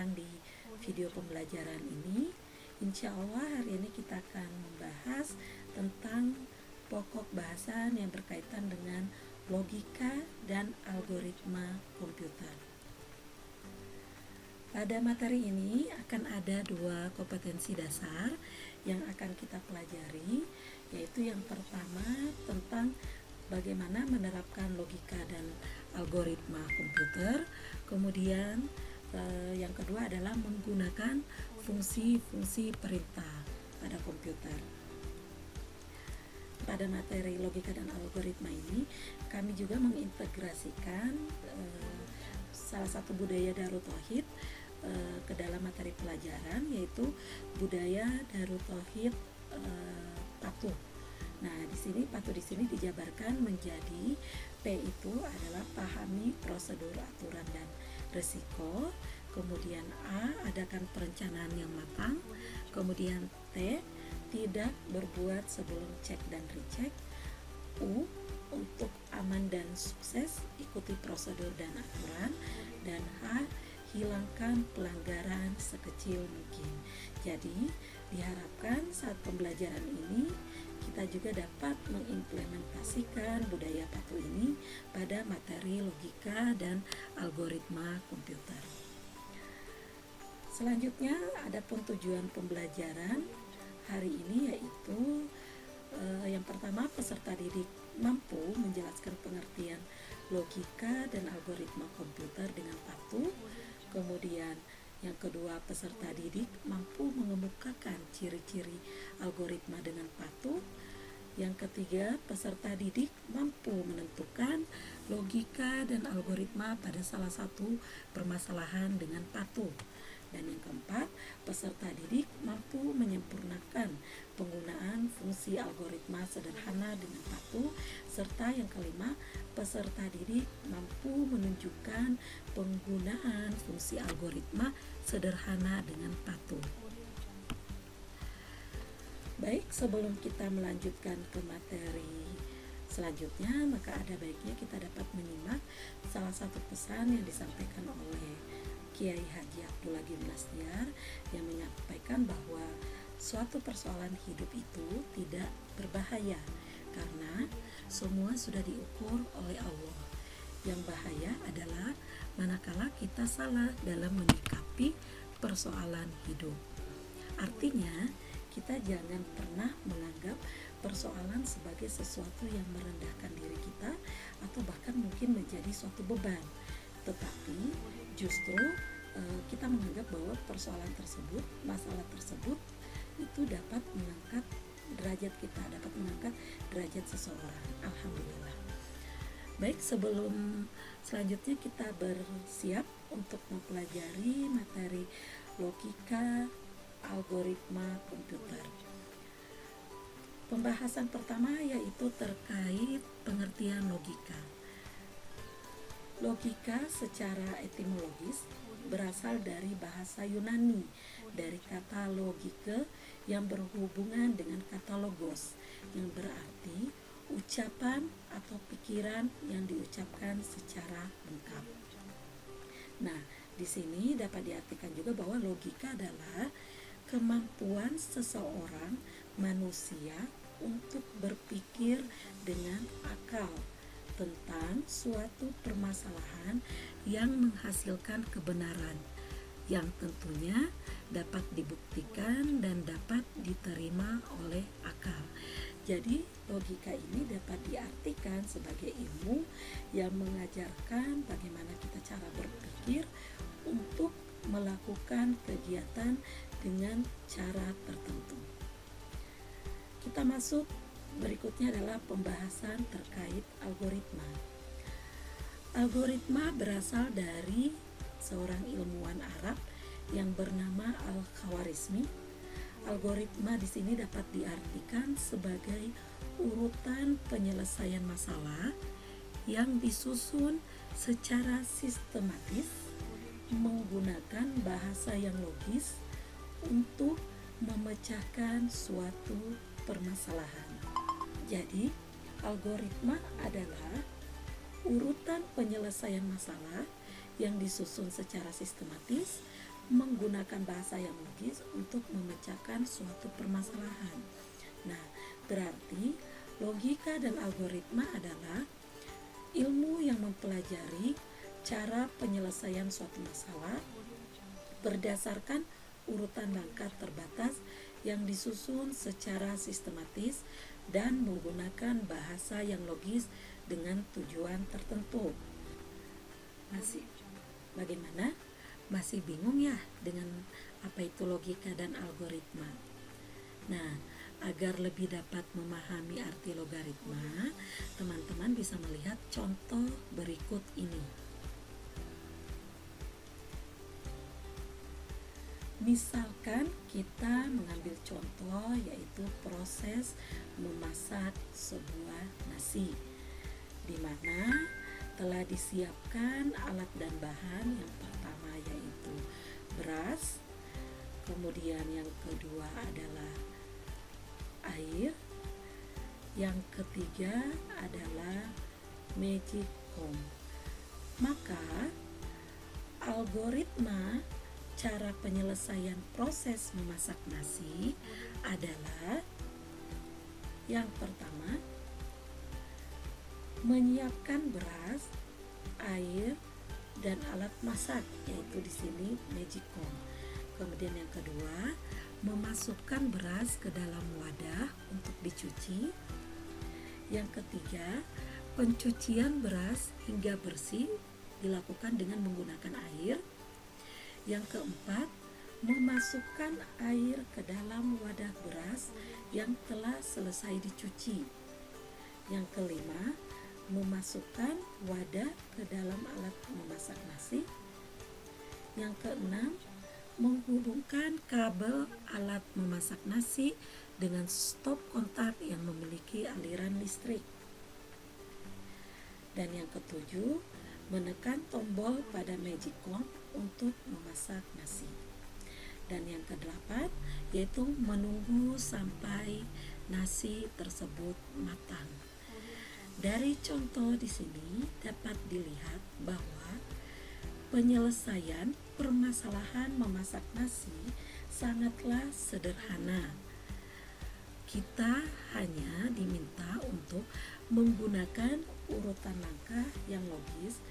datang di video pembelajaran ini. Insya Allah hari ini kita akan membahas tentang pokok bahasan yang berkaitan dengan logika dan algoritma komputer. Pada materi ini akan ada 2 kompetensi dasar yang akan kita pelajari, yaitu yang pertama tentang bagaimana menerapkan logika dan algoritma komputer. Kemudian yang kedua adalah menggunakan fungsi-fungsi perintah pada komputer. Pada materi logika dan algoritma ini, kami juga mengintegrasikan salah satu budaya Darut Tauhid ke dalam materi pelajaran, yaitu budaya Darut Tauhid patuh. Nah, patuh di sini dijabarkan menjadi P itu adalah pahami prosedur, aturan, dan resiko. Kemudian A, adakan perencanaan yang matang. Kemudian T, tidak berbuat sebelum cek dan recheck. U, untuk aman dan sukses, ikuti prosedur dan aturan. Dan H, hilangkan pelanggaran sekecil mungkin. Jadi, diharapkan saat pembelajaran ini kita juga dapat mengimplementasikan budaya patuh ini pada materi logika dan algoritma komputer. Selanjutnya, adapun tujuan pembelajaran hari ini yaitu yang pertama, peserta didik mampu menjelaskan pengertian logika dan algoritma komputer dengan patuh. Kemudian yang kedua, peserta didik mampu mengemukakan ciri-ciri algoritma dengan patuh. Yang ketiga, peserta didik mampu menentukan logika dan algoritma pada salah satu permasalahan dengan patuh. Dan yang keempat, peserta didik mampu menyempurnakan penggunaan fungsi algoritma sederhana dengan patuh. Serta yang kelima, peserta didik mampu menunjukkan penggunaan fungsi algoritma sederhana dengan patuh. Baik, sebelum kita melanjutkan ke materi selanjutnya, maka ada baiknya kita dapat menyimak salah satu pesan yang disampaikan oleh Kiai Haji Abdullah Gimnastiar yang menyampaikan bahwa suatu persoalan hidup itu tidak berbahaya karena semua sudah diukur oleh Allah. Yang bahaya adalah manakala kita salah dalam menyikapi persoalan hidup. Artinya, kita jangan pernah menganggap persoalan sebagai sesuatu yang merendahkan diri kita atau bahkan mungkin menjadi suatu beban. Tetapi justru kita menganggap bahwa persoalan tersebut, masalah tersebut itu dapat mengangkat derajat kita, dapat mengangkat derajat seseorang. Alhamdulillah. Baik, sebelum selanjutnya kita bersiap untuk mempelajari materi logika algoritma komputer. Pembahasan pertama yaitu terkait pengertian logika. Logika secara etimologis berasal dari bahasa Yunani, dari kata logike yang berhubungan dengan kata logos, yang berarti ucapan atau pikiran yang diucapkan secara lengkap. Nah, di sini dapat diartikan juga bahwa logika adalah kemampuan seseorang manusia untuk berpikir dengan akal tentang suatu permasalahan yang menghasilkan kebenaran yang tentunya dapat dibuktikan dan dapat diterima oleh akal. Jadi logika ini dapat diartikan sebagai ilmu yang mengajarkan bagaimana kita cara berpikir untuk melakukan kegiatan dengan cara tertentu. Kita masuk, berikutnya adalah pembahasan terkait algoritma. Algoritma berasal dari seorang ilmuwan Arab yang bernama Al-Khawarizmi. Algoritma di sini dapat diartikan sebagai urutan penyelesaian masalah yang disusun secara sistematis menggunakan bahasa yang logis untuk memecahkan suatu permasalahan. Jadi, algoritma adalah urutan penyelesaian masalah yang disusun secara sistematis menggunakan bahasa yang logis untuk memecahkan suatu permasalahan. Nah, berarti logika dan algoritma adalah ilmu yang mempelajari cara penyelesaian suatu masalah berdasarkan urutan langkah terbatas yang disusun secara sistematis dan menggunakan bahasa yang logis dengan tujuan tertentu. Masih bagaimana? Masih bingung ya dengan apa itu logika dan algoritma? Nah, agar lebih dapat memahami arti logaritma, teman-teman bisa melihat contoh berikut ini. Misalkan kita mengambil contoh yaitu proses memasak sebuah nasi, di mana telah disiapkan alat dan bahan. Yang pertama yaitu beras, kemudian yang kedua adalah air, yang ketiga adalah magic comb. Maka algoritma cara penyelesaian proses memasak nasi adalah yang pertama, menyiapkan beras, air, dan alat masak, yaitu di sini magic comb. Kemudian yang kedua, memasukkan beras ke dalam wadah untuk dicuci. Yang ketiga, pencucian beras hingga bersih dilakukan dengan menggunakan air. Yang keempat, memasukkan air ke dalam wadah beras yang telah selesai dicuci. Yang kelima, memasukkan wadah ke dalam alat memasak nasi. Yang keenam, menghubungkan kabel alat memasak nasi dengan stop kontak yang memiliki aliran listrik. Dan yang ketujuh, menekan tombol pada magic comb untuk memasak nasi. Dan yang kedelapan yaitu menunggu sampai nasi tersebut matang. Dari contoh di sini dapat dilihat bahwa penyelesaian permasalahan memasak nasi sangatlah sederhana. Kita hanya diminta untuk menggunakan urutan langkah yang logis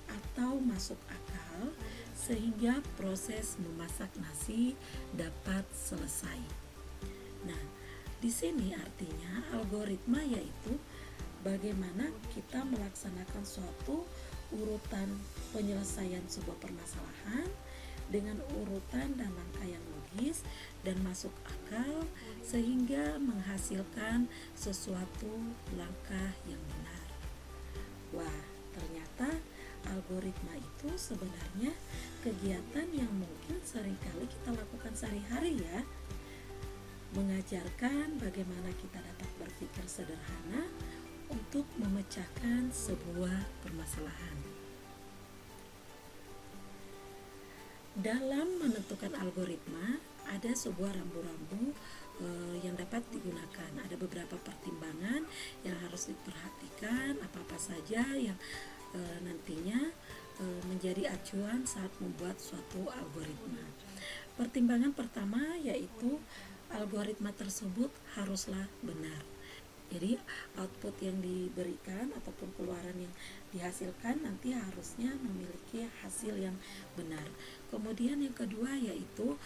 atau masuk akal sehingga proses memasak nasi dapat selesai. Nah, di sini artinya algoritma yaitu bagaimana kita melaksanakan suatu urutan penyelesaian sebuah permasalahan dengan urutan dan langkah yang logis dan masuk akal sehingga menghasilkan sesuatu langkah yang benar. Wah, ternyata algoritma itu sebenarnya kegiatan yang mungkin seringkali kita lakukan sehari-hari ya. Mengajarkan bagaimana kita dapat berpikir sederhana untuk memecahkan sebuah permasalahan. Dalam menentukan algoritma, ada sebuah rambu-rambu yang dapat digunakan. Ada beberapa pertimbangan yang harus diperhatikan, apa-apa saja yang nantinya menjadi acuan saat membuat suatu algoritma. Pertimbangan pertama yaitu algoritma tersebut haruslah benar. Jadi output yang diberikan ataupun keluaran yang dihasilkan nanti harusnya memiliki hasil yang benar. Kemudian yang kedua yaitu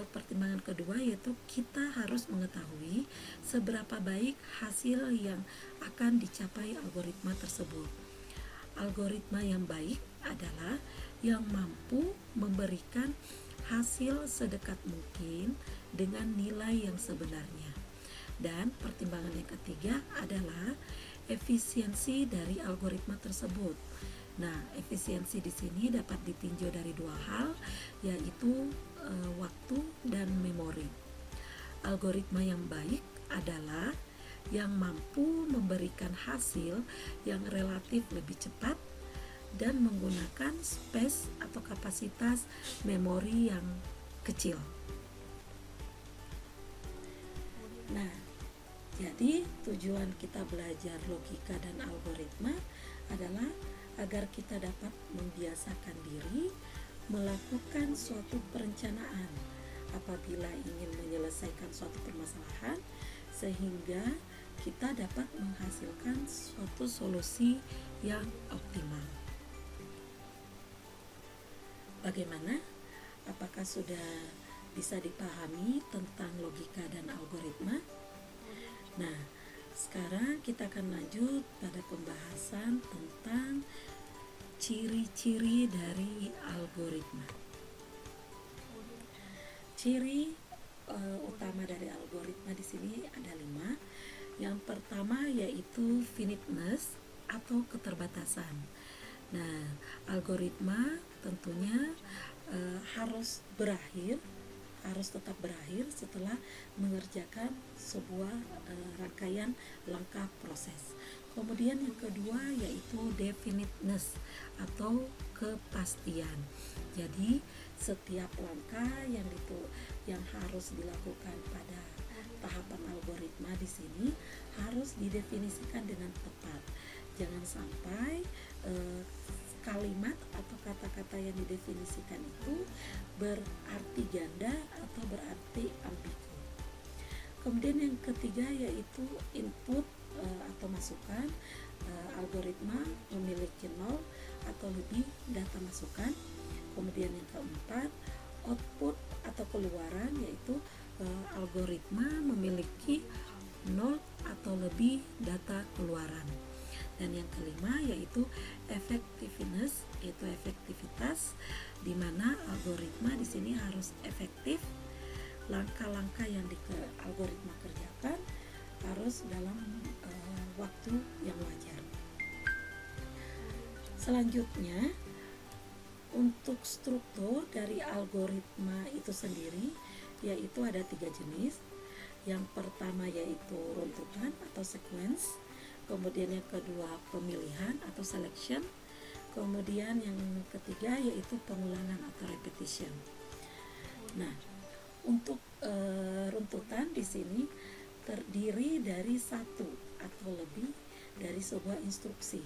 pertimbangan kedua yaitu kita harus mengetahui seberapa baik hasil yang akan dicapai algoritma tersebut. Algoritma yang baik adalah yang mampu memberikan hasil sedekat mungkin dengan nilai yang sebenarnya. Dan pertimbangan yang ketiga adalah efisiensi dari algoritma tersebut. Nah, efisiensi di sini dapat ditinjau dari dua hal, yaitu waktu dan memori. Algoritma yang baik adalah yang mampu memberikan hasil yang relatif lebih cepat dan menggunakan space atau kapasitas memori yang kecil. Nah, jadi tujuan kita belajar logika dan algoritma adalah agar kita dapat membiasakan diri melakukan suatu perencanaan apabila ingin menyelesaikan suatu permasalahan, sehingga kita dapat menghasilkan suatu solusi yang optimal. Bagaimana? Apakah sudah bisa dipahami tentang logika dan algoritma? Nah, sekarang kita akan lanjut pada pembahasan tentang ciri-ciri dari algoritma. Ciri utama dari algoritma di sini ada 5. Yang pertama yaitu finiteness atau keterbatasan. Nah, algoritma tentunya harus tetap berakhir setelah mengerjakan sebuah rangkaian langkah proses. Kemudian yang kedua yaitu definiteness atau kepastian. Jadi setiap langkah yang harus dilakukan pada tahapan algoritma di sini harus didefinisikan dengan tepat. Jangan sampai kalimat atau kata-kata yang didefinisikan itu berarti ganda atau berarti ambigu. Kemudian yang ketiga yaitu input atau masukan. Algoritma memiliki 0 atau lebih data masukan. Kemudian yang keempat, output atau keluaran, yaitu algoritma memiliki 0 atau lebih data keluaran. Dan yang kelima yaitu effectiveness, yaitu efektivitas, di mana algoritma di sini harus efektif. Langkah-langkah yang algoritma kerjakan harus dalam waktu yang wajar. Selanjutnya, untuk struktur dari algoritma itu sendiri yaitu ada 3 jenis. Yang pertama yaitu runtutan atau sequence. Kemudian yang kedua pemilihan atau selection. Kemudian yang ketiga yaitu pengulangan atau repetition. Nah, untuk runtutan di sini terdiri dari satu atau lebih dari sebuah instruksi.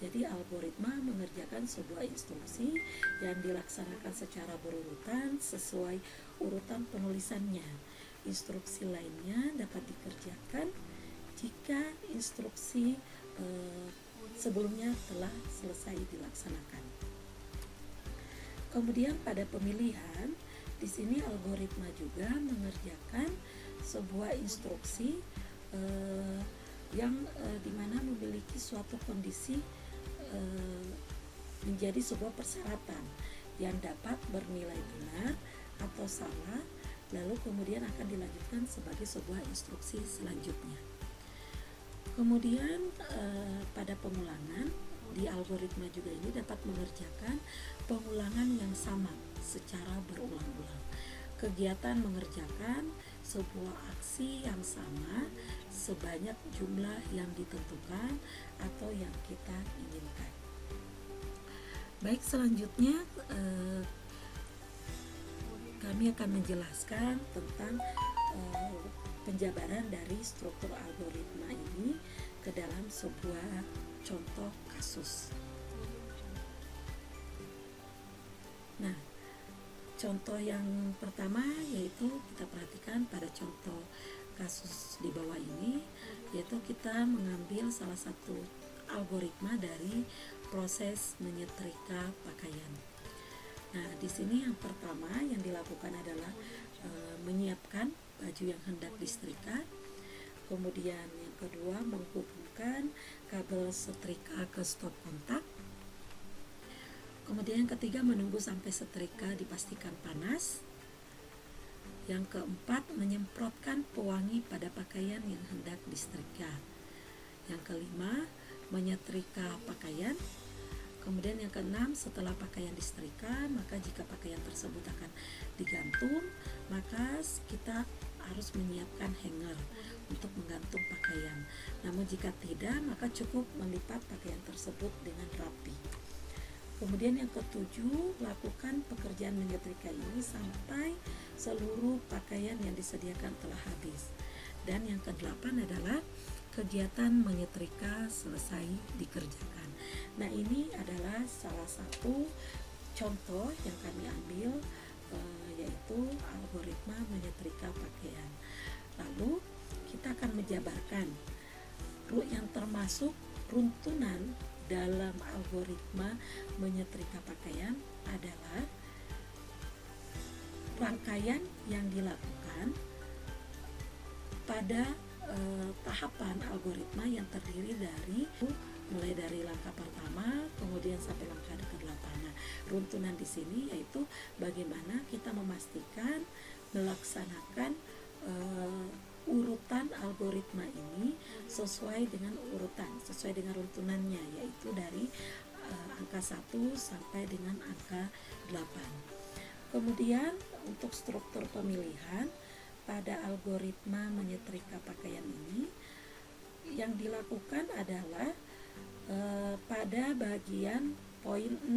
Jadi algoritma mengerjakan sebuah instruksi yang dilaksanakan secara berurutan sesuai urutan penulisannya. Instruksi lainnya dapat dikerjakan jika instruksi sebelumnya telah selesai dilaksanakan. Kemudian pada pemilihan, di sini algoritma juga mengerjakan sebuah instruksi yang dimana memiliki suatu kondisi menjadi sebuah persyaratan yang dapat bernilai benar atau salah, lalu kemudian akan dilanjutkan sebagai sebuah instruksi selanjutnya. Kemudian pada pengulangan, di algoritma juga ini dapat mengerjakan pengulangan yang sama secara berulang-ulang. Kegiatan mengerjakan sebuah aksi yang sama sebanyak jumlah yang ditentukan atau yang kita inginkan. Baik, selanjutnya kami akan menjelaskan tentang penjabaran dari struktur algoritma ini ke dalam sebuah contoh kasus. Nah, contoh yang pertama yaitu kita perhatikan pada contoh kasus di bawah ini, yaitu kita mengambil salah satu algoritma dari proses menyetrika pakaian. Nah, di sini yang pertama yang dilakukan adalah menyiapkan baju yang hendak disetrika. Kemudian yang kedua menghubungkan kabel setrika ke stop kontak. Kemudian yang ketiga menunggu sampai setrika dipastikan panas. Yang keempat menyemprotkan pewangi pada pakaian yang hendak disetrika. Yang kelima menyetrika pakaian. Kemudian yang keenam, setelah pakaian disetrika, maka jika pakaian tersebut akan digantung, maka kita harus menyiapkan hanger untuk menggantung pakaian. Namun jika tidak, maka cukup melipat pakaian tersebut dengan rapi. Kemudian yang ketujuh, lakukan pekerjaan menyetrika ini sampai seluruh pakaian yang disediakan telah habis. Dan yang kedelapan adalah kegiatan menyetrika selesai dikerjakan. Nah, ini adalah salah satu contoh yang kami ambil yaitu algoritma menyetrika pakaian. Lalu kita akan menjabarkan yang termasuk runtunan dalam algoritma menyetrika pakaian adalah rangkaian yang dilakukan pada tahapan algoritma yang terdiri dari mulai dari langkah pertama kemudian sampai langkah ke-8. Nah, runtunan di sini yaitu bagaimana kita memastikan melaksanakan urutan algoritma ini sesuai dengan runtunannya, yaitu dari angka 1 sampai dengan angka 8. Kemudian untuk struktur pemilihan pada algoritma menyetrika pakaian ini yang dilakukan adalah pada bagian poin 6.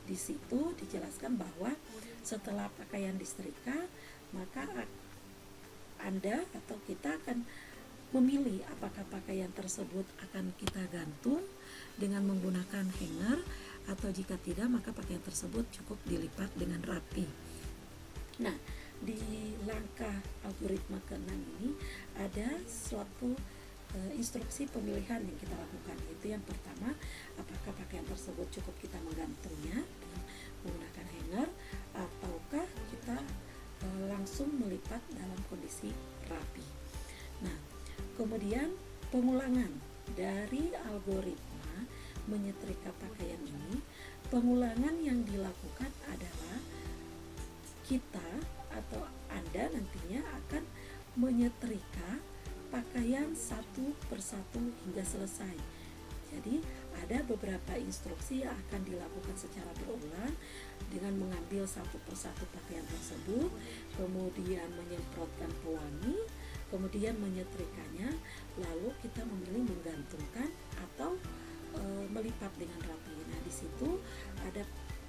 Di situ dijelaskan bahwa setelah pakaian disetrika, maka Anda atau kita akan memilih apakah pakaian tersebut akan kita gantung dengan menggunakan hanger, atau jika tidak maka pakaian tersebut cukup dilipat dengan rapi. Nah, di langkah algoritma ke-6 ini ada suatu instruksi pemilihan yang kita lakukan, yaitu yang pertama, apakah pakaian tersebut cukup kita menggantungnya dengan menggunakan hanger, ataukah kita langsung melipat dalam kondisi rapi. Nah, kemudian pengulangan dari algoritma menyetrika pakaian ini, pengulangan yang dilakukan adalah kita atau Anda nantinya akan menyetrika pakaian satu persatu hingga selesai. Jadi ada beberapa instruksi yang akan dilakukan secara berulang dengan mengambil satu persatu pakaian tersebut, kemudian menyemprotkan pewangi, kemudian menyetrikanya, lalu kita memilih menggantungkan atau melipat dengan rapi. Nah, di situ ada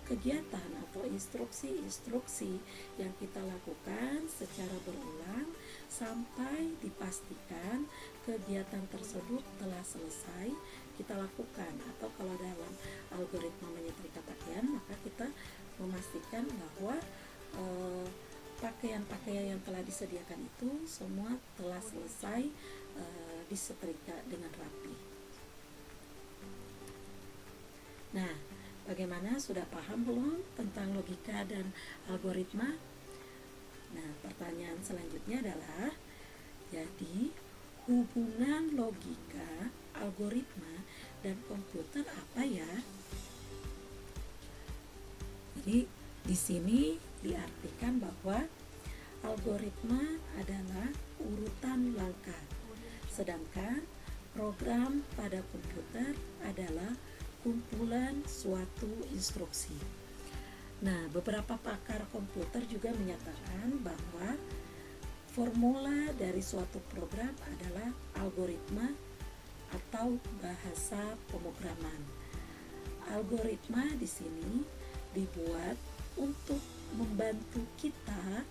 kegiatan atau instruksi-instruksi yang kita lakukan secara berulang sampai dipastikan kegiatan tersebut telah selesai kita lakukan. Atau kalau dalam algoritma menyetrika pakaian, maka kita memastikan bahwa pakaian-pakaian yang telah disediakan itu semua telah selesai disetrika dengan rapi. Nah, bagaimana, sudah paham belum tentang logika dan algoritma? Nah, pertanyaan selanjutnya adalah, jadi hubungan logika, algoritma, dan komputer apa ya? Jadi di sini diartikan bahwa algoritma adalah urutan langkah, sedangkan program pada komputer adalah kumpulan suatu instruksi. Nah, beberapa pakar komputer juga menyatakan bahwa formula dari suatu program adalah algoritma atau bahasa pemrograman. Algoritma di sini dibuat untuk membantu kita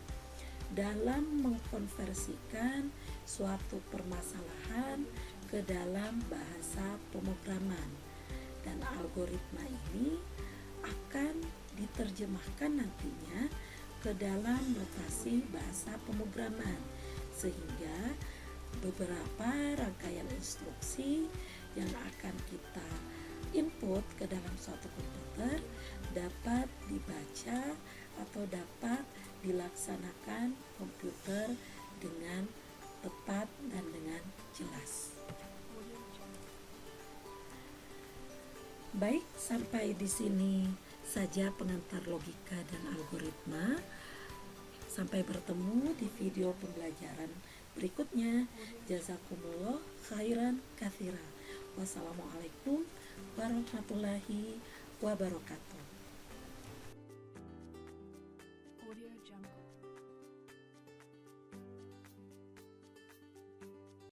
dalam mengkonversikan suatu permasalahan ke dalam bahasa pemrograman. Dan algoritma ini akan diterjemahkan nantinya ke dalam notasi bahasa pemrograman, sehingga beberapa rangkaian instruksi yang akan kita input ke dalam suatu komputer dapat dibaca atau dapat dilaksanakan komputer dengan tepat dan dengan jelas. Baik, sampai di sini saja pengantar logika dan algoritma. Sampai bertemu di video pembelajaran berikutnya. Jazakumullah khairan katsira. Wassalamualaikum warahmatullahi wabarakatuh.